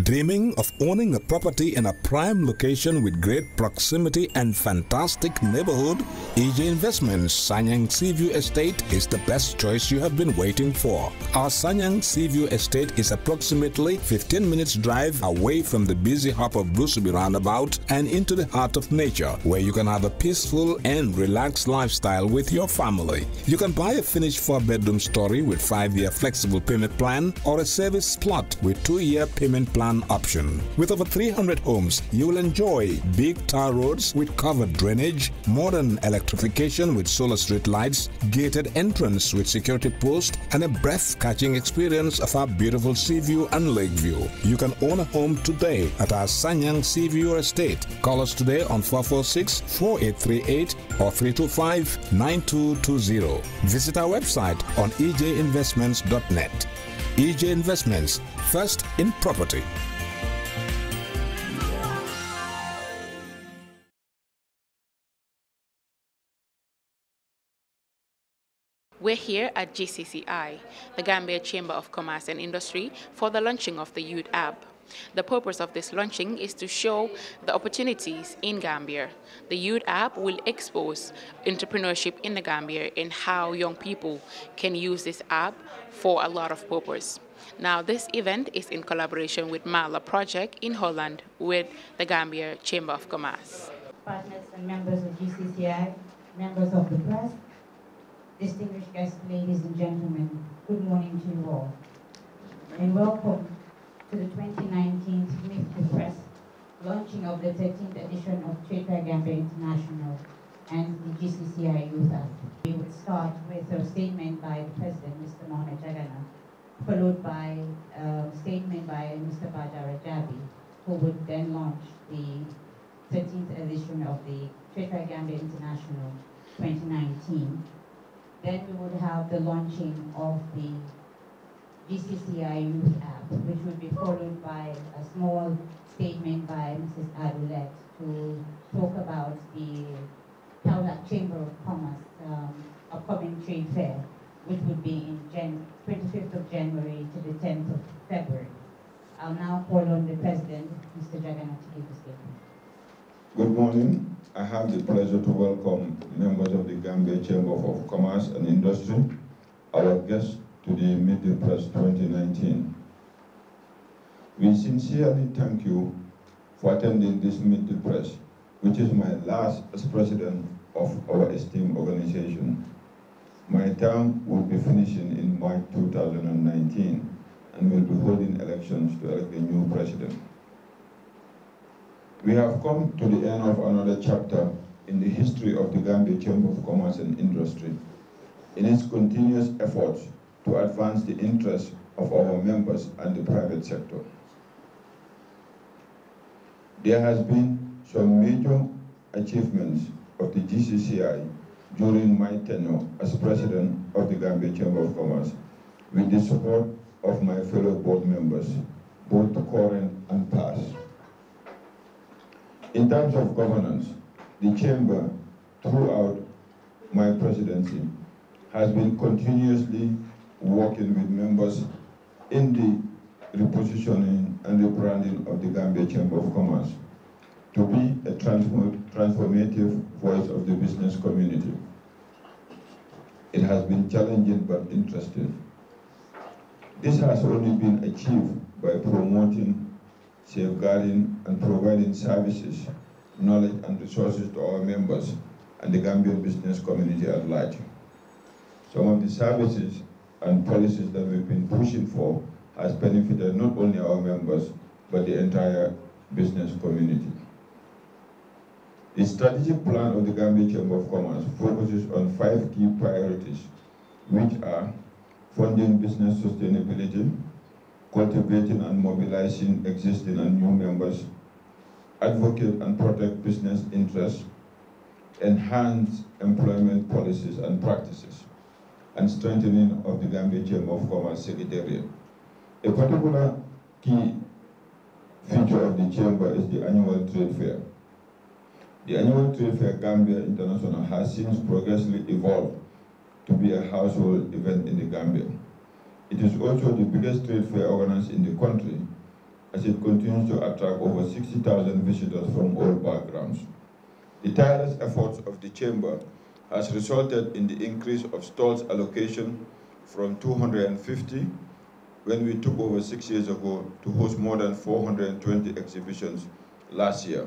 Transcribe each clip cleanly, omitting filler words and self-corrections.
Dreaming of owning a property in a prime location with great proximity and fantastic neighborhood? EJ Investments Sanyang Seaview Estate is the best choice you have been waiting for. Our Sanyang Seaview Estate is approximately 15 minutes drive away from the busy hub of Brusubi roundabout and into the heart of nature, where you can have a peaceful and relaxed lifestyle with your family. You can buy a finished 4-bedroom story with 5-year flexible payment plan or a service plot with 2-year payment plan option. With over 300 homes, you will enjoy big tar roads with covered drainage, modern electrification with solar street lights, gated entrance with security post, and a breath-catching experience of our beautiful sea view and lake view. You can own a home today at our Sanyang Seaview Estate. Call us today on 446-4838 or 325-9220. Visit our website on ejinvestments.net. EJ Investments, first in property. We're here at GCCI, the Gambia Chamber of Commerce and Industry, for the launching of the Youth app. The purpose of this launching is to show the opportunities in Gambia. The Youth app will expose entrepreneurship in the Gambia and how young people can use this app for a lot of purpose. Now, this event is in collaboration with Mala Project in Holland with the Gambia Chamber of Commerce. Partners and members of GCCI, members of the press, distinguished guests, ladies and gentlemen, good morning to you all, and welcome to the 2019 Meet the Press launching of the 13th edition of Trade Fair Gambia International and the GCCI Youth App. We would start with a statement by the President, Mr. Mohamed Jagana, followed by a statement by Mr. Badar Rajabi, who would then launch the 13th edition of the Trade Fair Gambia International 2019. Then we would have the launching of the GCCI Youth app, which would be followed by a small statement by Mrs. Adulet to talk about the Taulak Chamber of Commerce upcoming trade fair, which would be in 25th of January to the 10th of February. I'll now call on the President, Mr. Jagana, to give a statement. Good morning. I have the pleasure to welcome members of the Gambia Chamber of Commerce and Industry, our guests, to the Meet the Press 2019. We sincerely thank you for attending this Meet the Press, which is my last as president of our esteemed organization. My term will be finishing in March 2019 and will be holding elections to elect a new president. We have come to the end of another chapter in the history of the Gambia Chamber of Commerce and Industry in its continuous efforts to advance the interests of our members and the private sector. There has been some major achievements of the GCCI during my tenure as president of the Gambia Chamber of Commerce with the support of my fellow board members, both current and past. In terms of governance, the Chamber, throughout my presidency, has been continuously working with members in the repositioning and rebranding of the Gambia Chamber of Commerce to be a transformative voice of the business community. It has been challenging but interesting. This has only been achieved by promoting, safeguarding, and providing services, knowledge, and resources to our members and the Gambian business community at large. Some of the services and policies that we've been pushing for has benefited not only our members, but the entire business community. The strategic plan of the Gambia Chamber of Commerce focuses on 5 key priorities, which are funding business sustainability, cultivating and mobilizing existing and new members, advocate and protect business interests, enhance employment policies and practices, and strengthening of the Gambia Chamber of Commerce Secretariat. A particular key feature of the Chamber is the annual trade fair. The annual trade fair Gambia International has since progressively evolved to be a household event in the Gambia. It is also the biggest trade fair organized in the country as it continues to attract over 60,000 visitors from all backgrounds. The tireless efforts of the Chamber has resulted in the increase of stalls allocation from 250 when we took over 6 years ago to host more than 420 exhibitions last year.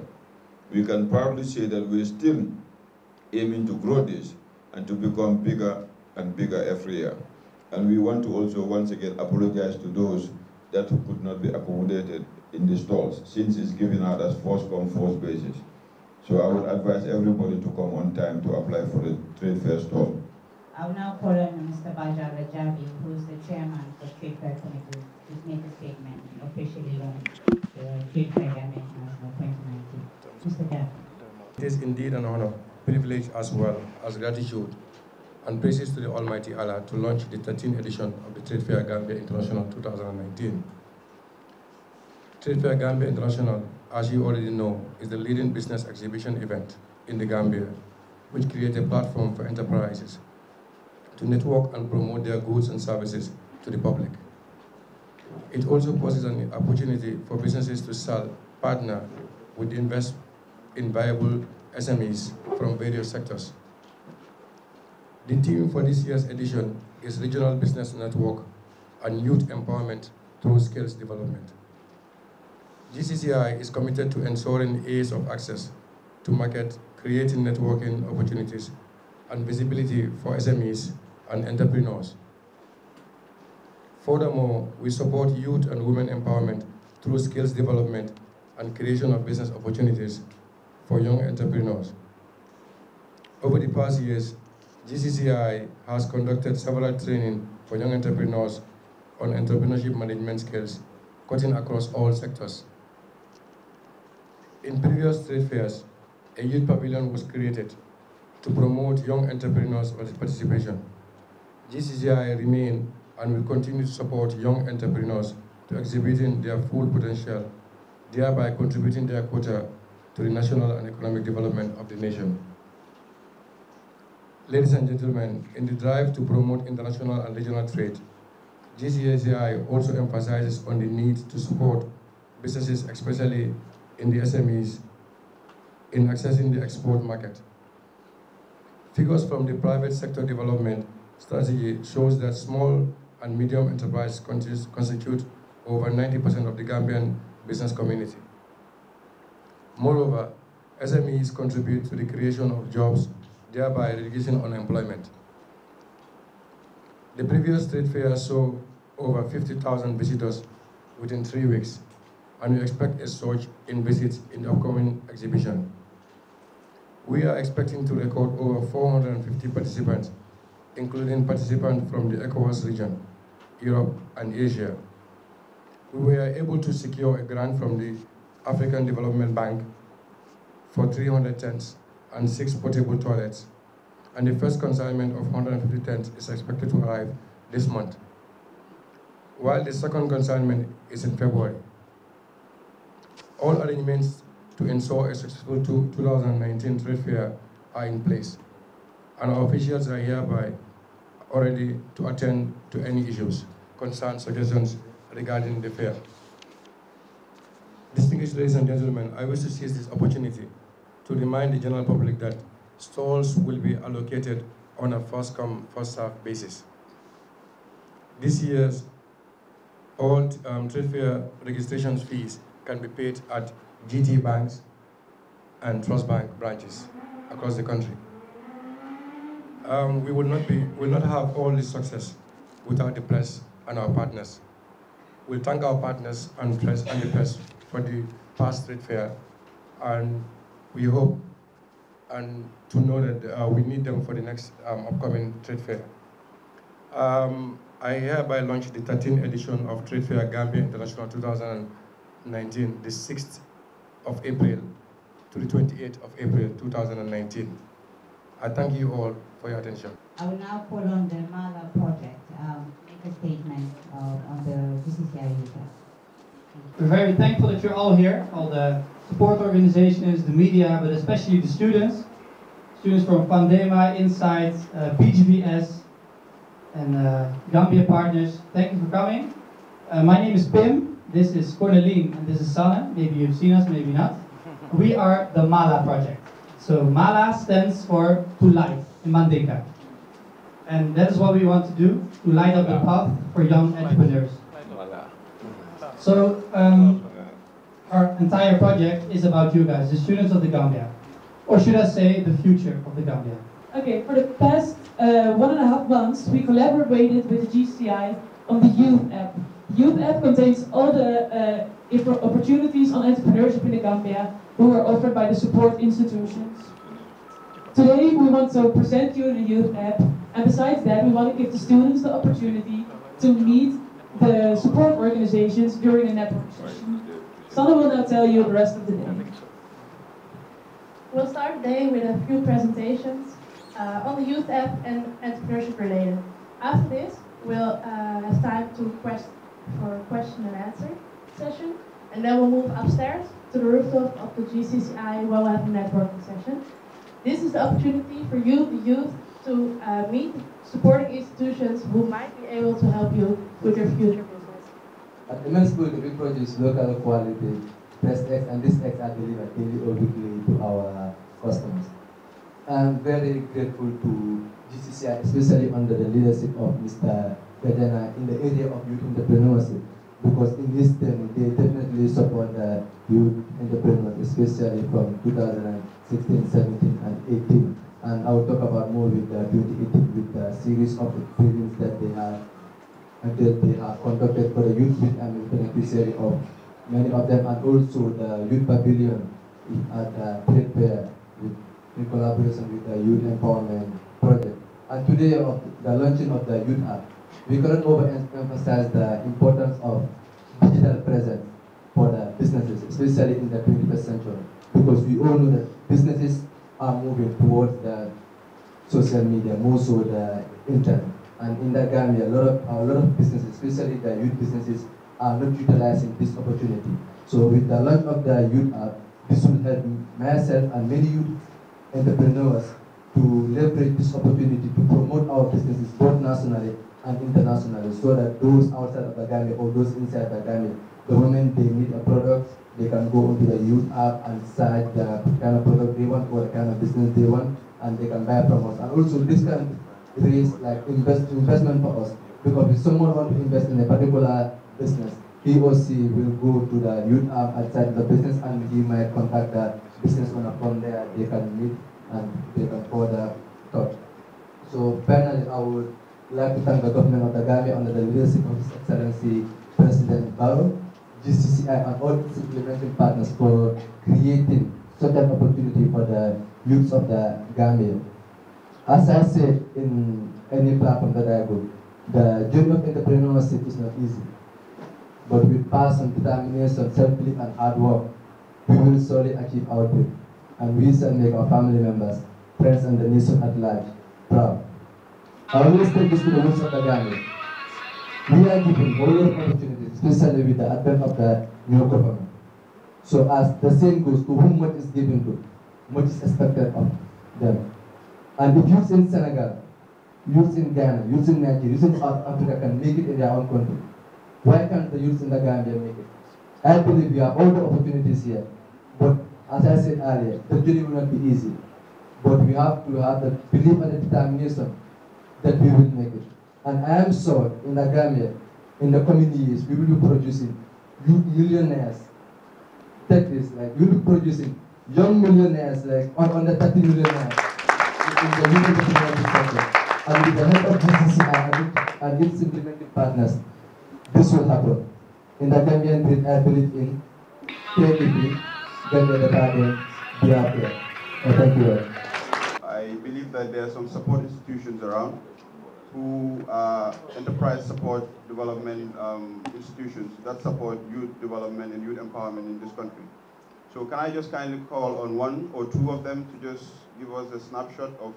We can proudly say that we're still aiming to grow this and to become bigger and bigger every year. And we want to also once again apologize to those that could not be accommodated in the stalls, since it's given out as first come, first basis. So I would advise everybody to come on time to apply for the trade fair stall. I will now call on Mr. Bajar Rajavi, who is the chairman of the Trade Fair Committee, to make a statement officially launch the Trade Fair Gambia International 2019. Mr. Kerr. It is indeed an honor, privilege as well as gratitude and praises to the Almighty Allah to launch the 13th edition of the Trade Fair Gambia International 2019. Trade Fair Gambia International, as you already know, is the leading business exhibition event in the Gambia, which creates a platform for enterprises to network and promote their goods and services to the public. It also poses an opportunity for businesses to sell, partner with invest in viable SMEs from various sectors. The theme for this year's edition is Regional Business Network and Youth Empowerment through Skills Development. GCCI is committed to ensuring ease of access to market, creating networking opportunities and visibility for SMEs and entrepreneurs. Furthermore, we support youth and women empowerment through skills development and creation of business opportunities for young entrepreneurs. Over the past years, GCCI has conducted several training for young entrepreneurs on entrepreneurship management skills, cutting across all sectors. In previous trade fairs, a youth pavilion was created to promote young entrepreneurs' participation. GCCI remain and will continue to support young entrepreneurs to exhibiting their full potential, thereby contributing their quota to the national and economic development of the nation. Ladies and gentlemen, in the drive to promote international and regional trade, GCCI also emphasizes on the need to support businesses, especially in the SMEs, in accessing the export market. Figures from the private sector development strategy shows that small and medium enterprises constitute over 90% of the Gambian business community. Moreover, SMEs contribute to the creation of jobs, thereby reducing unemployment. The previous trade fair saw over 50,000 visitors within 3 weeks, and we expect a surge in visits in the upcoming exhibition. We are expecting to record over 450 participants, including participants from the ECOWAS region, Europe, and Asia. We were able to secure a grant from the African Development Bank for 300 tents and 6 portable toilets, and the first consignment of 150 tents is expected to arrive this month, while the second consignment is in February. All arrangements to ensure a successful 2019 trade fair are in place, and our officials are hereby already to attend to any issues, concerns, suggestions regarding the fair. Distinguished ladies and gentlemen, I wish to seize this opportunity to remind the general public that stalls will be allocated on a first-come, first-served basis. This year's all trade fair registration fees can be paid at GT banks and Trust Bank branches across the country. We will not have all this success without the press and our partners. We'll thank our partners and the press for the past trade fair, and we hope and to know that we need them for the next upcoming trade fair. I hereby launch the 13th edition of Trade Fair Gambia International 2019, the 6th of April to the 28th of April 2019. I thank you all for your attention. I will now call on the Mala project, make a statement on the GCCI user. We're very thankful that you're all here, all the support organizations, the media, but especially the students. Students from Pandema, Insight, BGBS, and Gambia Partners. Thank you for coming. My name is Pim, This is Corneline, and this is Sanne. Maybe you've seen us, maybe not. We are the MALA project. So MALA stands for To Light in Mandinka. And that is what we want to do, to light up the path for young entrepreneurs. So our entire project is about you guys, the students of the Gambia. Or should I say, the future of the Gambia. Okay, for the past 1.5 months, we collaborated with the GCCI on the Youth app. The Youth app contains all the opportunities on entrepreneurship in the Gambia who are offered by the support institutions. Today, we want to present you the Youth app, and besides that, we want to give the students the opportunity to meet the support organizations during a network session. Sanne will now tell you the rest of the day. We'll start the day with a few presentations on the Youth app and entrepreneurship related. After this, we'll have time for a question and answer session, and then we'll move upstairs to the rooftop of the GCCI where we'll have a networking session. This is the opportunity for you, the youth, to meet supporting institutions who might be able to help you with your future business. At ML School, we produce local quality press X, and this X are delivered daily or weekly to our customers. I'm very grateful to GCCI, especially under the leadership of Mr. Gajana in the area of youth entrepreneurship, because in this term, they definitely support the youth entrepreneurs, especially from 2016, 17, and 18. And I will talk about more with 2018 with the series of experience that they have conducted for the youth and the beneficiary of many of them, and also the youth pavilion at the trade fair in collaboration with the youth empowerment project. And today of the launching of the youth app, we cannot overemphasize the importance of digital presence for the businesses, especially in the 21st century, because we all know that businesses are moving towards the social media, more so the internet. And in the Gambia, a lot of businesses, especially the youth businesses, are not utilizing this opportunity. So with the launch of the youth app, this will help myself and many youth entrepreneurs to leverage this opportunity to promote our businesses both nationally and internationally, so that those outside of the Gambia or those inside the Gambia, the moment they need a product, they can go into the youth app and decide the kind of product they want or the kind of business they want, and they can buy from us. And also this can raise like investment for us, because if someone wants to invest in a particular business, he or she will go to the youth app outside the business, and he might contact the business owner from there. They can meet and they can further talk. So finally, I would like to thank the government of the Gambia under the leadership of His Excellency President Barrow, GCCI, and all its implementing partners for creating such an opportunity for the youths of the Gambia. As I said in any platform that I go, the journey of entrepreneurship is not easy. But with passion, determination, self-belief, and hard work, we will surely achieve our dream. And we shall make our family members, friends, and the nation at large proud. I always take this to the roots of the Gambia. We are given all the opportunities, especially with the advent of the new government. So as the saying goes, to whom much is given to, much is expected of them. And if youths in Senegal, youths in Ghana, youths in Nigeria, youths in South Africa can make it in their own country, why can't the youths in the Gambia make it? I believe we have all the opportunities here, but as I said earlier, the journey will not be easy. But we have to have the belief and the determination that we will make it. And I am sure in the Gambia, in the coming years, we will be producing millionaires. Take this, like we will be producing young millionaires, like under 30 millionaires in the youth entrepreneurship sector. And with the help of GCCI and its implementing partners, this will happen. In the Gambian breed, I believe in creativity, Gambia the garden, be out there. Thank you. I believe that there are some support institutions around who are enterprise support development institutions that support youth development and youth empowerment in this country. So can I just kindly call on one or two of them to just give us a snapshot of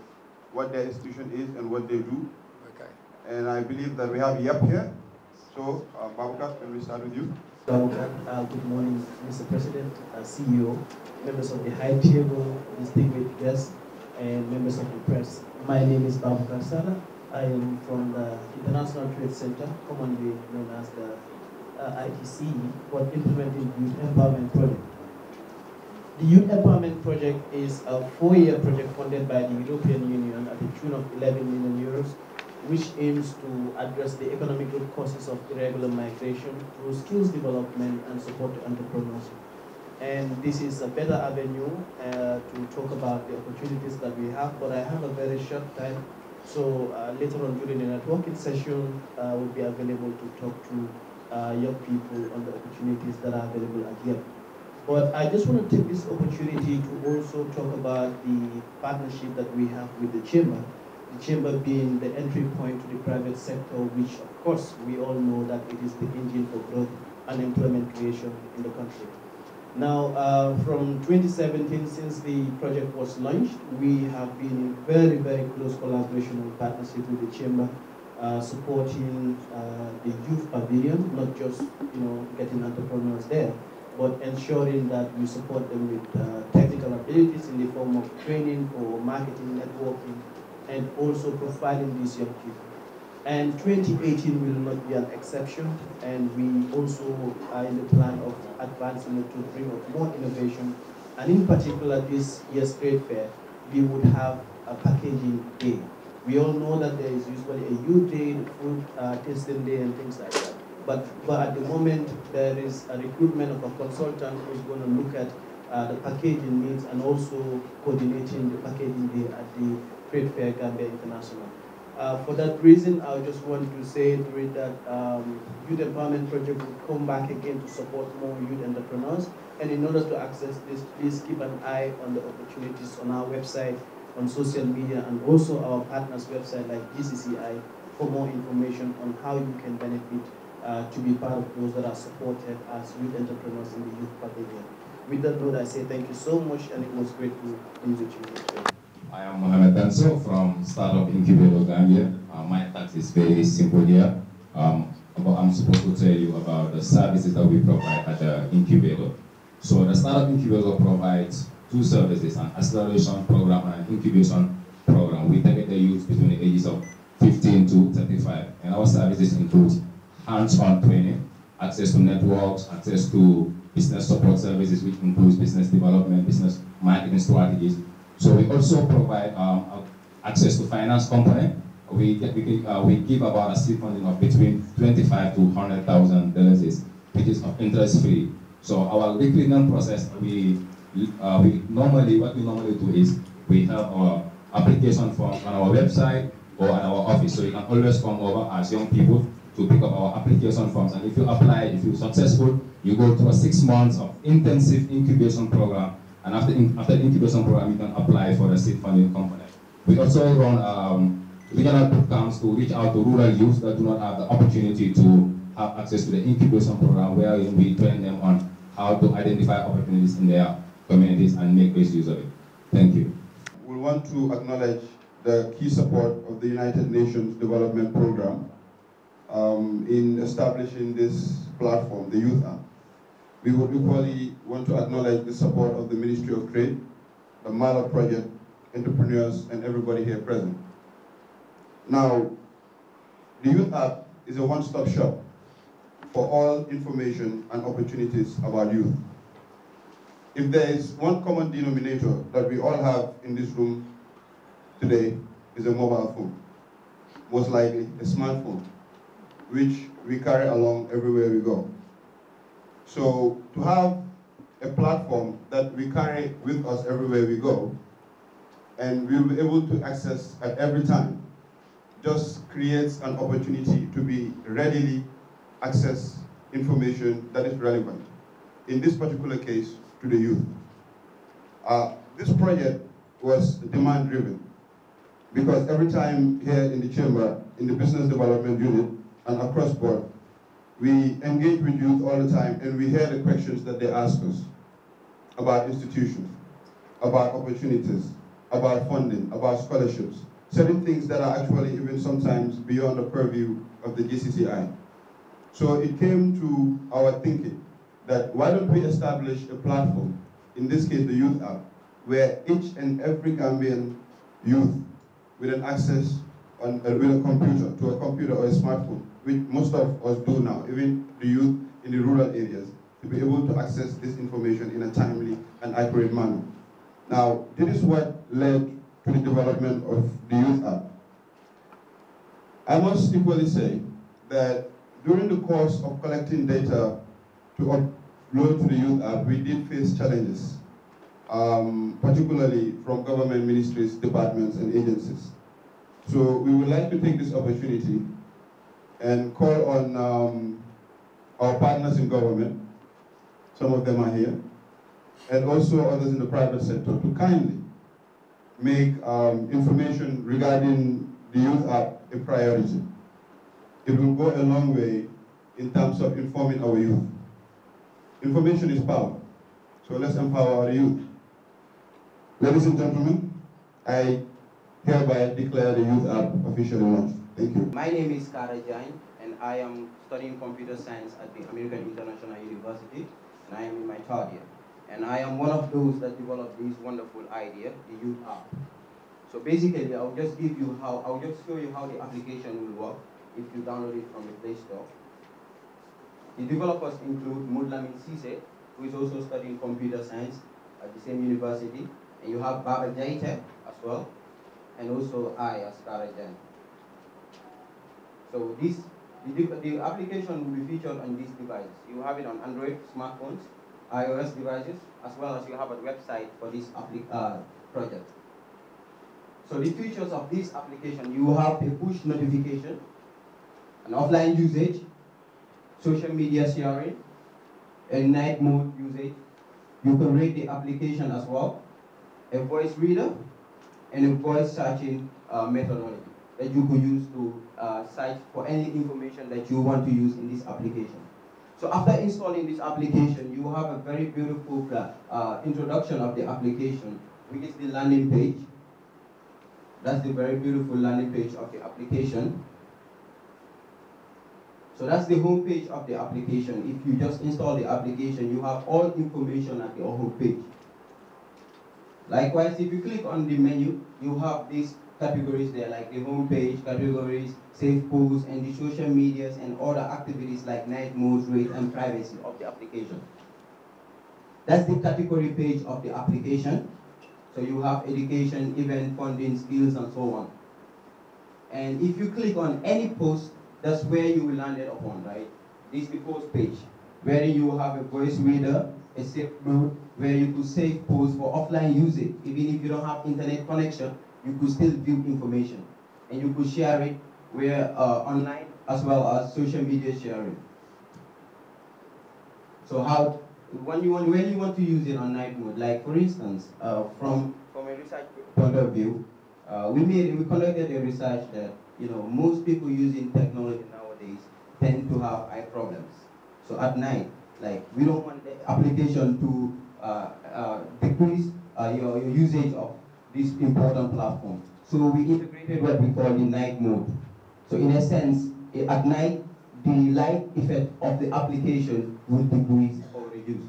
what their institution is and what they do? Okay. And I believe that we have Yep here. So, Babaka, can we start with you? Good morning, Mr. President, CEO, members of the High Table, distinguished guests, and members of the press. My name is Babaka Sala. I am from the International Trade Center, commonly known as the ITC for implementing the Youth Empowerment Project. The Youth Empowerment Project is a 4-year project funded by the European Union at the tune of 11 million euros, which aims to address the economic root causes of irregular migration through skills development and support to entrepreneurship. And this is a better avenue to talk about the opportunities that we have, but I have a very short time, so later on during the networking session, we'll be available to talk to young people on the opportunities that are available at YEP. But I just want to take this opportunity to also talk about the partnership that we have with the Chamber being the entry point to the private sector, which of course we all know that it is the engine for growth and employment creation in the country. Now, from 2017, since the project was launched, we have been in very, very close collaboration and partnership with the Chamber, supporting the youth pavilion, not just getting entrepreneurs there, but ensuring that we support them with technical abilities in the form of training for marketing, networking, and also profiling these young people. And 2018 will not be an exception, and we also are in the plan of advancing it to bring up more innovation. And in particular, this year's trade fair, we would have a packaging day. We all know that there is usually a youth day, food tasting day, and things like that. But at the moment, there is a recruitment of a consultant who is going to look at the packaging needs and also coordinating the packaging day at the Trade Fair Gambia International. For that reason, I just want to say during that Youth Empowerment Project will come back again to support more youth entrepreneurs. And in order to access this, please keep an eye on the opportunities on our website, on social media, and also our partners' website like GCCI for more information on how you can benefit to be part of those that are supported as youth entrepreneurs in the youth pavilion. With that note, I say thank you so much, and it was great to be with you today. I am Mohamed Danso from Startup Incubator Gambia. My task is very simple here. I'm supposed to tell you about the services that we provide at the incubator. So the Startup Incubator provides 2 services, an acceleration program and an incubation program. We target the youth between the ages of 15 to 35. And our services include hands-on training, access to networks, access to business support services, which includes business development, business marketing strategies. So we also provide access to finance component. We give about a seed funding of between $25,000 to $100,000, which is interest-free. So our recruitment process, what we normally do is we have our application form on our website or at our office. So you can always come over as young people to pick up our application forms. And if you apply, if you're successful, you go through a 6 months of intensive incubation program. And after the incubation program, you can apply for the seed funding component. We also run regional programs to reach out to rural youth that do not have the opportunity to have access to the incubation program, where we train them on how to identify opportunities in their communities and make best use of it. Thank you. We want to acknowledge the key support of the United Nations Development Program in establishing this platform, the Youth App. We would equally want to acknowledge the support of the Ministry of Trade, the Mala Project, entrepreneurs, and everybody here present. Now, the Youth App is a one-stop shop for all information and opportunities about youth. If there is one common denominator that we all have in this room today, is a mobile phone. Most likely a smartphone, which we carry along everywhere we go. So to have a platform that we carry with us everywhere we go, and we'll be able to access at every time, just creates an opportunity to be readily access information that is relevant. In this particular case, to the youth. This project was demand-driven, because every time here in the chamber, in the business development unit, and across board, we engage with youth all the time, and we hear the questions that they ask us about institutions, about opportunities, about funding, about scholarships, certain things that are actually even sometimes beyond the purview of the GCCI. So it came to our thinking that why don't we establish a platform, in this case the Youth App, where each and every Gambian youth with an access with a computer, to a computer or a smartphone, which most of us do now, even the youth in the rural areas to be able to access this information in a timely and accurate manner. Now, this is what led to the development of the Youth app. I must equally say that during the course of collecting data to upload to the Youth app, we did face challenges, particularly from government ministries, departments, and agencies. So we would like to take this opportunity and call on our partners in government, some of them are here, and also others in the private sector to kindly make information regarding the Youth app a priority. It will go a long way in terms of informing our youth. Information is power, so let's empower our youth. Ladies and gentlemen, I hereby declare the Youth app officially launched. Thank you. My name is Kerr, and I am studying computer science at the American International University, and I am in my third year. And I am one of those that developed this wonderful idea, the Youth app. So basically, I'll just show you how the application will work if you download it from the Play Store. The developers include Mudlamin Sise, who is also studying computer science at the same university, and you have Baba Jaite as well, and also I as Kerr. So the application will be featured on these devices. You have it on Android smartphones, iOS devices, as well as you have a website for this project. So the features of this application, you have a push notification, an offline usage, social media sharing, a night mode usage. You can rate the application as well, a voice reader, and a voice searching methodology that you could use to search for any information that you want to use in this application. So after installing this application, you have a very beautiful introduction of the application, which is the landing page. That's the very beautiful landing page of the application. So that's the home page of the application. If you just install the application, you have all information at the home page. Likewise, if you click on the menu, you have these categories there, like the home page, categories, save posts, and the social medias and other activities like night mode, rate, and privacy of the application. That's the category page of the application. So you have education, event, funding, skills, and so on. And if you click on any post, that's where you will land it upon, right? This is the post page, where you have a voice reader, a save mode, where you could save posts for offline usage. Even if you don't have internet connection, you could still view information. And you could share it where online, as well as social media sharing. So when you want to use it on night mode, like for instance, from a research point of view, we conducted a research that most people using technology nowadays tend to have eye problems. So at night, like we don't want the application to decrease your usage of this important platform. So we integrated what we call the night mode. So in a sense, at night, the light effect of the application will decrease or reduce.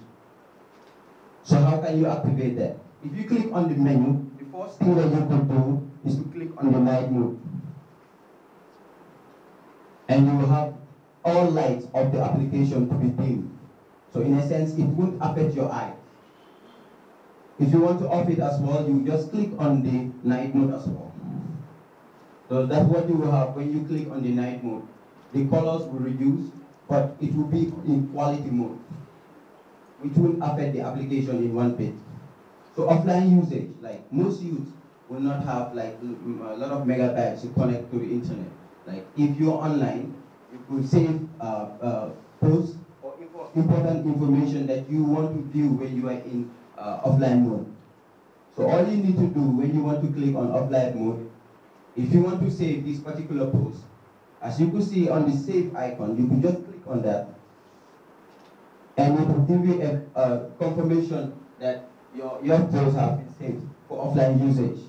So how can you activate that? If you click on the menu, the first thing that you can do is to click on the night mode. And you will have all lights of the application to be dim. So in a sense, it won't affect your eye. If you want to off it as well, you just click on the night mode as well. So that's what you will have when you click on the night mode. The colors will reduce, but it will be in quality mode, which won't affect the application in one bit. So offline usage, like most youths will not have like a lot of megabytes to connect to the internet. Like if you're online, you could save posts or important information that you want to view when you are in offline mode. So all you need to do when you want to click on offline mode, if you want to save this particular post, as you can see on the save icon, you can just click on that, and it will give you a confirmation that your posts have been saved for offline usage.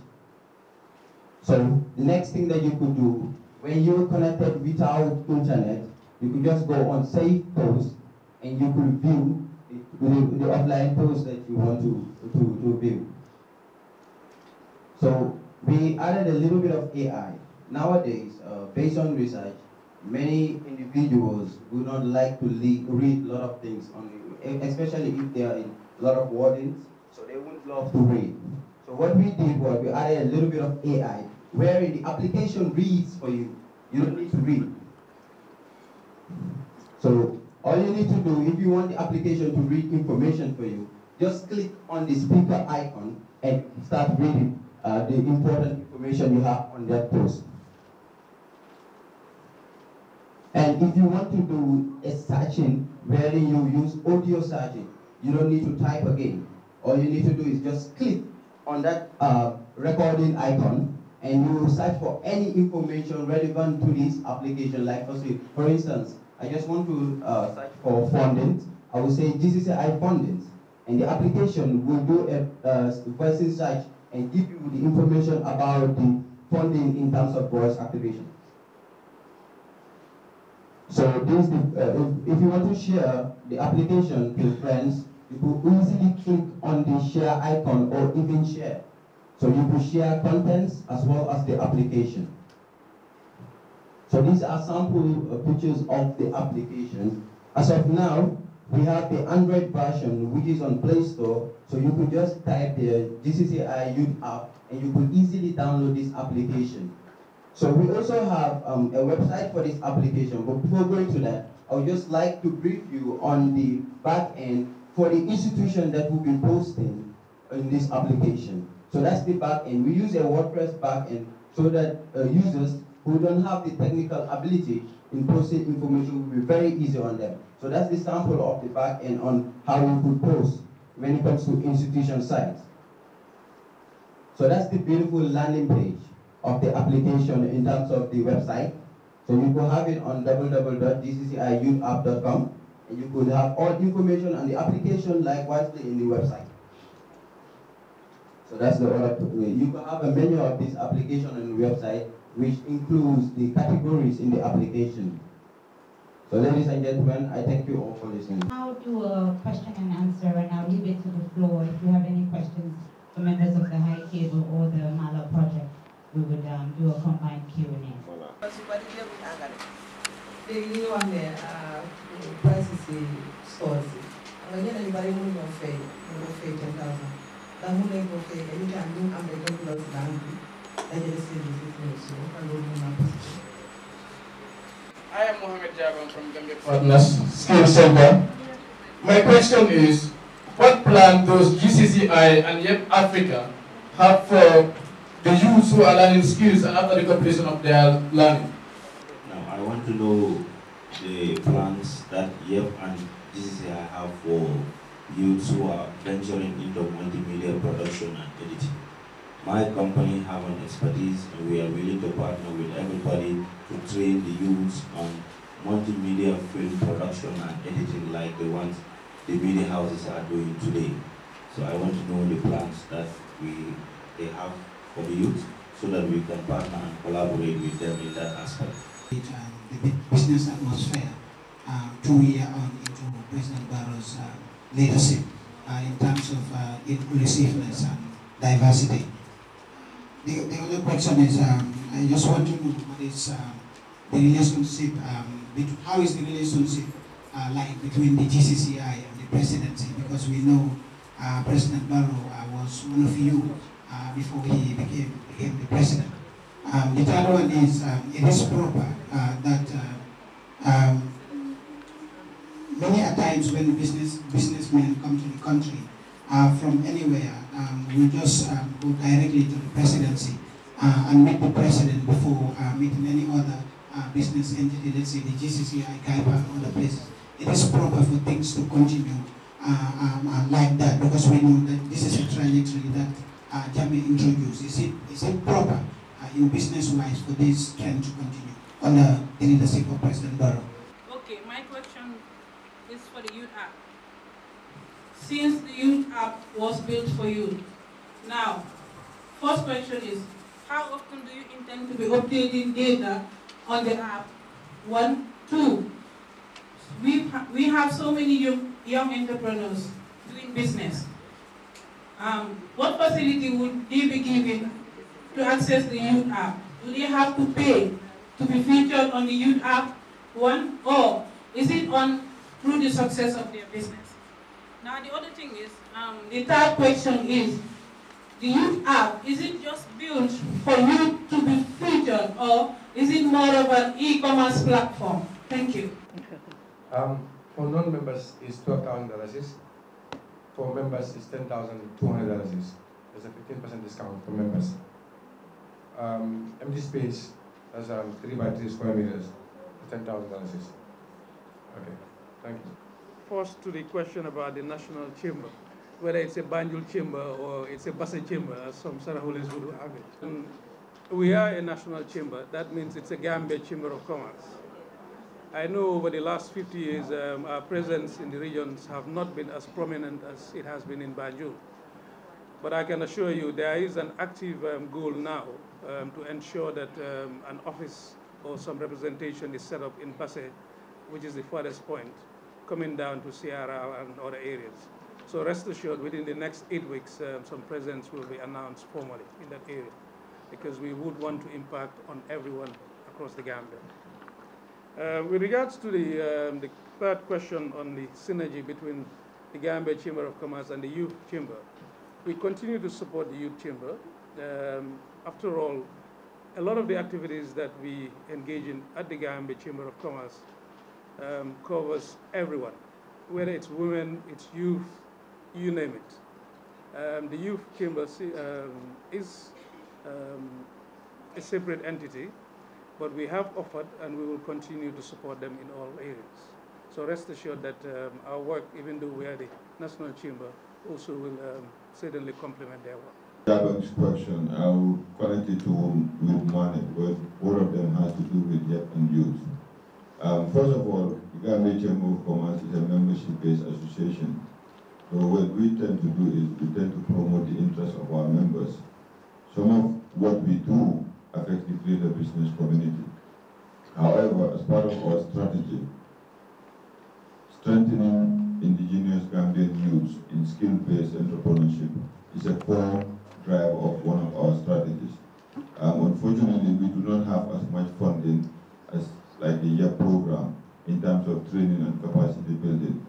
So the next thing that you could do, when you're connected without internet, you could just go on save posts, and you could view the offline posts that you want to view. So we added a little bit of AI. Nowadays, based on research, many individuals do not like to read a lot of things, especially if they are in a lot of wordings, so they wouldn't love to read. So what we did was we added a little bit of AI, wherein the application reads for you. You don't need to read. So all you need to do, if you want the application to read information for you, just click on the speaker icon and start reading the important information you have on that post. And if you want to do a searching where you use audio searching, you don't need to type again. All you need to do is just click on that recording icon and you will search for any information relevant to this application. Like for instance, I just want to search for funding. I will say GCCI funding, and the application will do a voice search and give you the information about the funding in terms of voice activation. So this, if you want to share the application with friends, you could easily click on the share icon or even share. So you could share contents as well as the application. So these are sample pictures of the application. As of now, we have the Android version which is on Play Store. So you could just type the GCCI Youth app and you could easily download this application. So we also have a website for this application, but before going to that, I would just like to brief you on the back end for the institution that will be posting in this application. So that's the back end. We use a WordPress back end so that users who don't have the technical ability in posting information will be very easy on them. So that's the sample of the back end on how we could post when it comes to institution sites. So that's the beautiful landing page of the application in terms of the website. So you could have it on www.gcciyouth.com and you could have all information on the application likewise in the website. So that's the other way. You could have a menu of this application on the website which includes the categories in the application. So ladies and gentlemen, I thank you all for listening. Now do a question and answer, and I'll leave it to the floor. If you have any questions for members of the High Table or the Mala project, we would do a combined Q&A. I am Mohamed Javan from Gambia Partners Skill Center. My question is, what plan does GCCI and YEP Africa have for the youths who are learning skills and after the completion of their learning? Now, I want to know the plans that YEP and GCCI have for youths who are venturing into multimedia production and editing. My company have an expertise and we are willing to partner with everybody to train the youths on multimedia film production and editing like the ones the media houses are doing today. So I want to know the plans that they have for the youth so that we can partner and collaborate with them in that aspect. The business atmosphere 2 years on into President Barrow's leadership in terms of inclusiveness and diversity. The other question is, I just want to know what is the relationship, how is the relationship like between the GCCI and the presidency, because we know President Barrow was one of you before he became the president. The third one is, it is proper that many a times when businessmen come to the country from anywhere, we just go directly to the presidency and meet the president before meeting any other business entity, let's say the GCCI, GAIPA, and other places. It is proper for things to continue like that, because we know that this is a trajectory that Jamie introduced. Is it proper in business-wise for this trend to continue under the leadership of President Barrow? Okay, my question is for the Youth App. Since the Youth App was built for youth, now, first question is, how often do you intend to be updating data on the app? 1, 2, we have so many young entrepreneurs doing business. What facility would they be given to access the Youth App? Do they have to pay to be featured on the youth app, one, or is it on through the success of their business? Now the other thing is, the third question is, the youth app, is it just built for youth to be featured, or is it more of an e-commerce platform? Thank you. For non-members, it's $12,000. For members, it's $10,200. There's a 15% discount for members. Empty space, that's 3 by 3 square meters, $10,000. Okay, thank you. First, to the question about the National Chamber, whether it's a Banjul Chamber or it's a Bassa Chamber, as some Sarahulis would have it. We are a national chamber. That means it's a Gambia Chamber of Commerce. I know over the last 50 years, our presence in the regions have not been as prominent as it has been in Banjul. But I can assure you there is an active goal now to ensure that an office or some representation is set up in Basse, which is the farthest point, coming down to Sierra and other areas. So rest assured, within the next 8 weeks, some presence will be announced formally in that area, because we would want to impact on everyone across the Gambia. With regards to the third question on the synergy between the Gambia Chamber of Commerce and the Youth Chamber, we continue to support the Youth Chamber. After all, a lot of the activities that we engage in at the Gambia Chamber of Commerce covers everyone, whether it's women, it's youth, you name it. The Youth Chamber is a separate entity, but we have offered and we will continue to support them in all areas. So rest assured that our work, even though we are the National Chamber, also will certainly complement their work. That question, I will connect it with money, but both of them has to do with youth and youth. First of all, the Gambia Chamber of Commerce is a membership-based association. So what we tend to do is we tend to promote the interests of our members. Some of what we do affects the greater business community. However, as part of our strategy, strengthening indigenous Gambian youth in skill-based entrepreneurship is a core driver of one of our strategies. Unfortunately, we do not have as much funding as like the YEP program in terms of training and capacity building.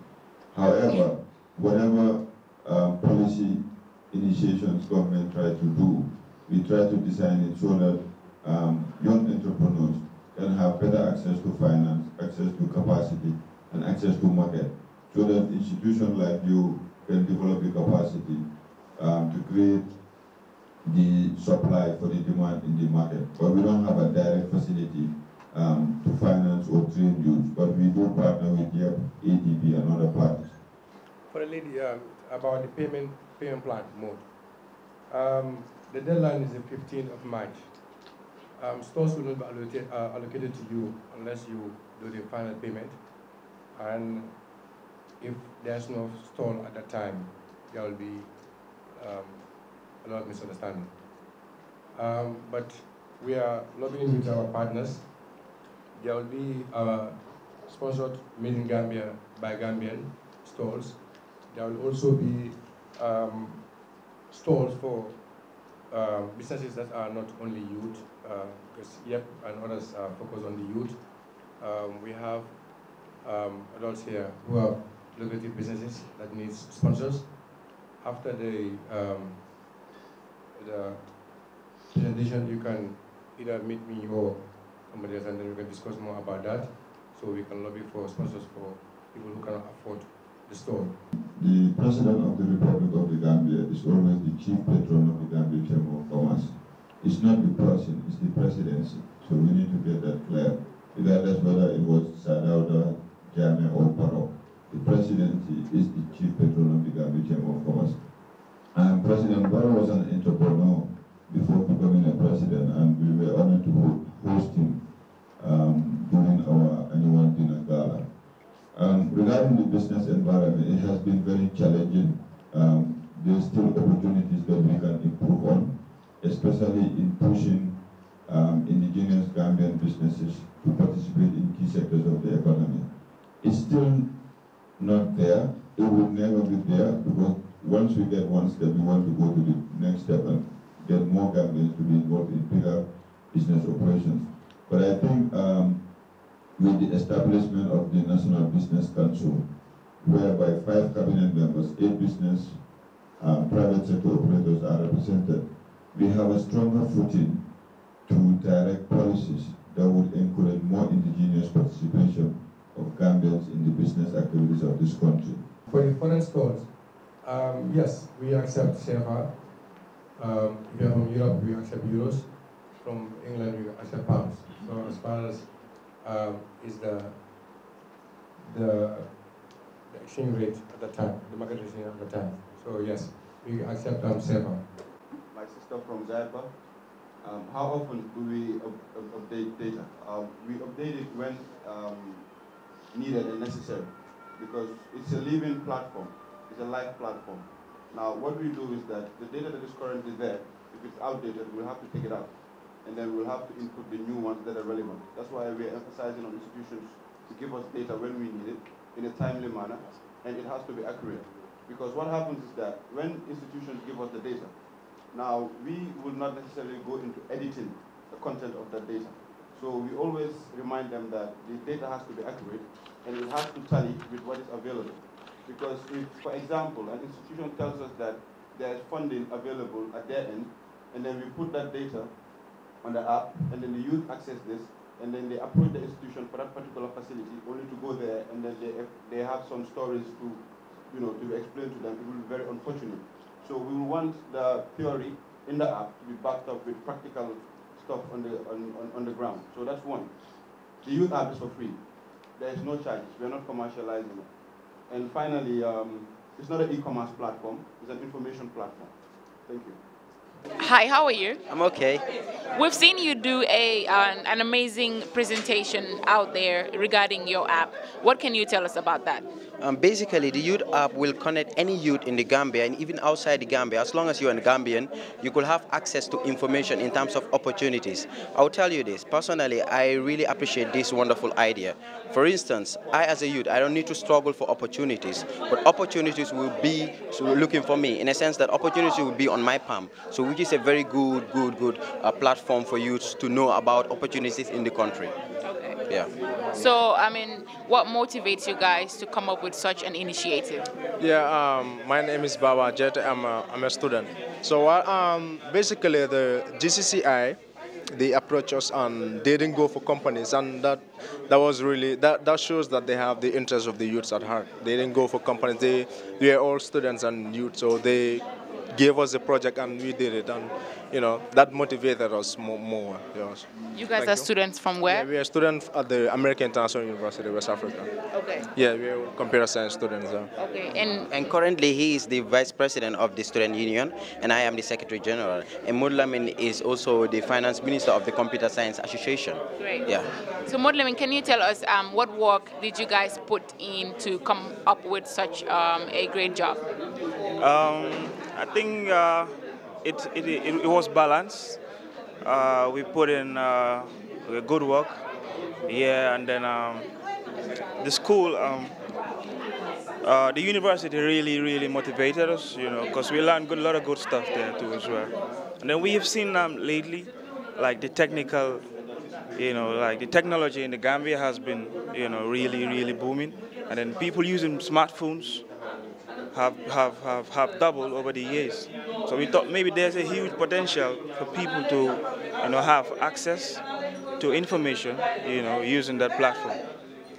However, whatever policy initiations government try to do, we try to design it so that young entrepreneurs can have better access to finance, access to capacity, and access to market, so that institutions like you can develop the capacity to create the supply for the demand in the market. But we don't have a direct facility to finance or train youth, but we do partner with YEP, ADB, and other partners. For the lady, about the payment plan mode. The deadline is the 15th of March. Stores will not be allocated to you unless you do the final payment. And if there's no store at that time, there will be a lot of misunderstanding. But we are lobbying with our partners. There will be sponsored Made in Gambia by Gambian stores. There will also be stores for businesses that are not only youth, because YEP and others focus on the youth. We have adults here who have lucrative businesses that need sponsors. After the presentation, you can either meet me or somebody else, and then we can discuss more about that, so we can lobby for sponsors for people who cannot afford the store. The President of the Republic of the Gambia is always the chief patron of the Gambia Chamber of Commerce. It's not the person, it's the presidency. So we need to get that clear. Regardless whether it was Sadauda, Jame, or Barrow, the presidency is the chief patron of the Gambia Chamber of Commerce. And President Barrow was an entrepreneur before becoming a president, and we were honored to host him during our annual dinner gala. Regarding the business environment, it has been very challenging. There's still opportunities that we can improve on, especially in pushing indigenous Gambian businesses to participate in key sectors of the economy. It's still not there. It will never be there, because once we get one step, we want to go to the next step and get more Gambians to be involved in bigger business operations. But I think with the establishment of the National Business Council, whereby 5 cabinet members, 8 business private sector operators are represented, we have a stronger footing to direct policies that would encourage more indigenous participation of Gambians in the business activities of this country. For the foreign stores, yes, we accept CFA. If you're from Europe, we accept euros. From England, we accept pounds. So as far as is the exchange rate at the time, the market rate at the time. So yes, we accept CFA. My sister from Zaiba. How often do we update data? We update it when needed and necessary, because it's a living platform, it's a live platform. Now, what we do is that the data that is currently there, if it's outdated, we'll have to take it out, and then we'll have to input the new ones that are relevant. That's why we're emphasizing on institutions to give us data when we need it, in a timely manner, and it has to be accurate. Because what happens is that when institutions give us the data, now we will not necessarily go into editing the content of that data. So we always remind them that the data has to be accurate and it has to tally with what is available. Because if, for example, an institution tells us that there is funding available at their end, and then we put that data on the app, and then the youth access this, and then they approach the institution for that particular facility, only to go there, and then they have some stories to, to explain to them, it will be very unfortunate. So we will want the theory in the app to be backed up with practical stuff on the ground. So that's one. The youth app is for free. There is no charges. We are not commercializing it. And finally, it's not an e-commerce platform. It's an information platform. Thank you. Hi, how are you? I'm okay. We've seen you do an amazing presentation out there regarding your app. What can you tell us about that? Basically, the youth app will connect any youth in the Gambia and even outside the Gambia. As long as you're a Gambian, you could have access to information in terms of opportunities. I'll tell you this. Personally, I really appreciate this wonderful idea. For instance, I as a youth, I don't need to struggle for opportunities, but opportunities will be looking for me, in a sense that opportunity will be on my palm. So which is a very good platform for youths to know about opportunities in the country. Okay. Yeah. So, I mean, what motivates you guys to come up with such an initiative? Yeah, my name is Baba Jet. I'm a student. So basically the GCCI, they approached us and they didn't go for companies, and that was really, that shows that they have the interest of the youths at heart. They didn't go for companies. We are all students and youth, so they gave us a project and we did it, and that motivated us more. Yes. You guys are students from where? Yeah, we are students at the American International University, West Africa. Okay. Yeah, we are computer science students. Okay. And currently he is the vice president of the student union, and I am the secretary general. And Mudlamin is also the finance minister of the Computer Science Association. Great. Yeah. So Mudlamin, can you tell us what work did you guys put in to come up with such a great job? I think it was balanced. We put in good work, yeah, and then the school, the university really motivated us, because we learned a lot of good stuff there too as well. And then we have seen lately, like the technical, like the technology in the Gambia has been, really booming, and then people using smartphones have doubled over the years. So we thought maybe there's a huge potential for people to, have access to information, using that platform.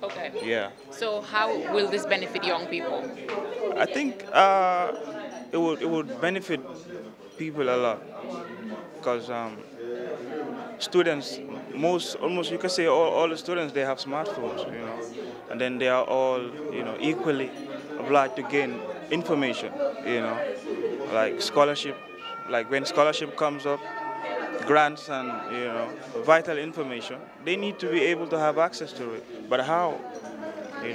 Okay. Yeah. So how will this benefit young people? I think it would benefit people a lot, because students, almost you could say all the students, they have smartphones, and then they are all, equally obliged to gain information, like scholarship, like when scholarship comes up, grants and, vital information, they need to be able to have access to it. But how?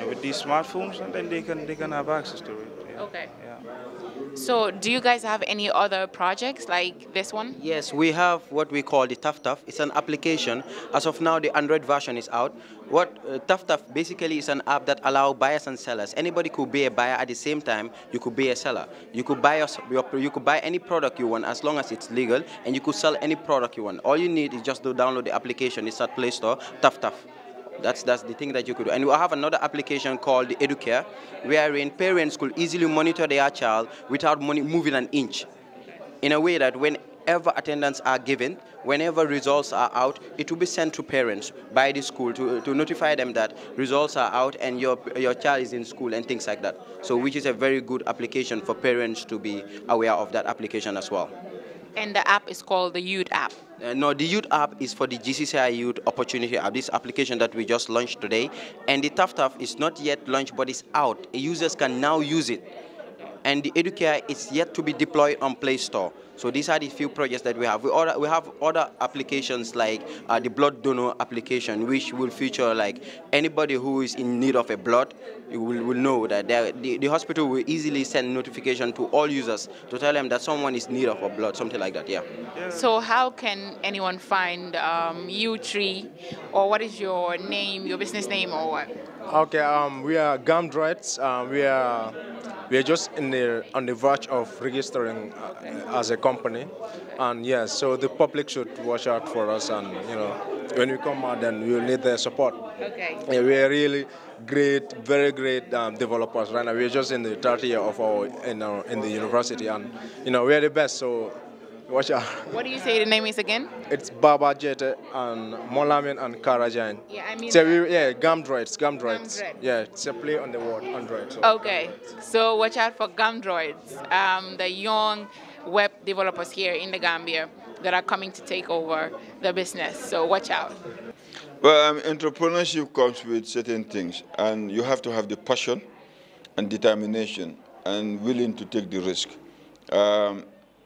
With these smartphones, and then they can have access to it. Yeah. Okay. Yeah. So do you guys have any other projects like this one? Yes, we have what we call the Tough. It's an application. As of now, the Android version is out. What Tough basically is an app that allows buyers and sellers. Anybody could be a buyer at the same time. You could be a seller. You could buy any product you want as long as it's legal, and you could sell any product you want. All you need is just to download the application. It's at Play Store. Tough. That's the thing that you could do. And we have another application called the Educare, wherein parents could easily monitor their child without moving an inch, in a way that whenever attendance are given, whenever results are out, it will be sent to parents by the school to notify them that results are out and your child is in school and things like that. So which is a very good application for parents to be aware of that application as well. And the app is called the Youth app. No, the Youth app is for the GCCI Youth Opportunity app, this application that we just launched today. And the Tough is not yet launched, but it's out. Users can now use it. And the Educare is yet to be deployed on Play Store. So these are the few projects that we have. We have other applications like the blood donor application, which will feature like anybody who is in need of a blood, will know that the hospital will easily send notification to all users to tell them that someone is in need of a blood, something like that, yeah. So how can anyone find U3, or what is your name, your business name, or what? Okay, we are Gumdroids. We are just on the verge of registering as a company, and yes, so the public should watch out for us, and when we come out, then we will need their support. Okay. Yeah, we are really great, very great developers right now. We are just in the third year of in the university, and we are the best. So watch out. What do you say the name is again? It's Baba Jete and Molamin and Karajan. Yeah, I mean. So Gumdroids. Yeah, it's a play on the word Android. So. Okay, so watch out for Gumdroids, the young web developers here in the Gambia that are coming to take over the business. So watch out. Well, entrepreneurship comes with certain things, and you have to have the passion and determination and willing to take the risk.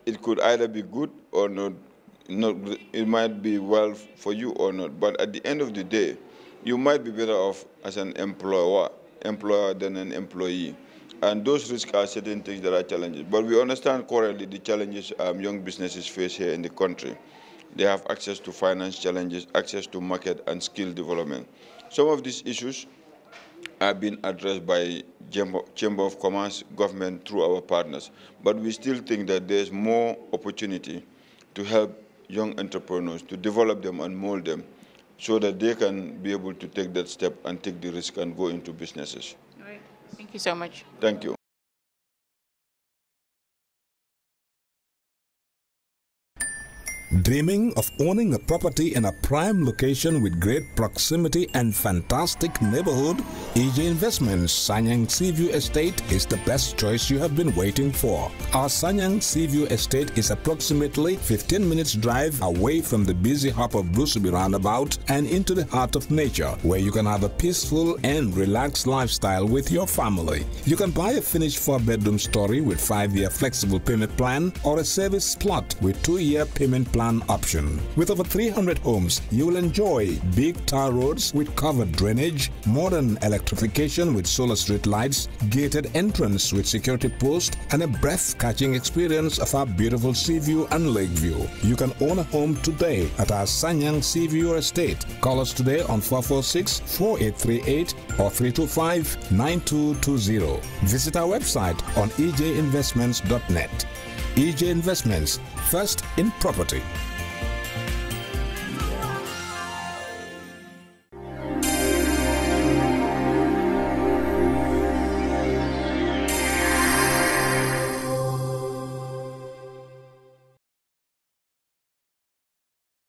It could either be good or not. It might be well for you or not. But at the end of the day, you might be better off as an employer than an employee. And those risks are certain things that are challenges. But we understand currently the challenges young businesses face here in the country. They have access to finance challenges, access to market and skill development. Some of these issues have been addressed by Chamber of Commerce, government, through our partners. But we still think that there's more opportunity to help young entrepreneurs, to develop them and mold them so that they can be able to take that step and take the risk and go into businesses. All right. Thank you so much. Thank you. Dreaming of owning a property in a prime location with great proximity and fantastic neighborhood? EJ Investments Sanyang Seaview Estate is the best choice you have been waiting for. Our Sanyang Seaview Estate is approximately 15 minutes drive away from the busy hub of Brusubi roundabout and into the heart of nature, where you can have a peaceful and relaxed lifestyle with your family. You can buy a finished 4-bedroom story with 5-year flexible payment plan or a service plot with 2-year payment plan option. With over 300 homes, you will enjoy big tar roads with covered drainage, modern electrification with solar street lights, gated entrance with security post, and a breath-catching experience of our beautiful sea view and lake view. You can own a home today at our Sanyang Seaview Estate. Call us today on 446-4838 or 325-9220. Visit our website on ejinvestments.net. EJ Investments, first in property.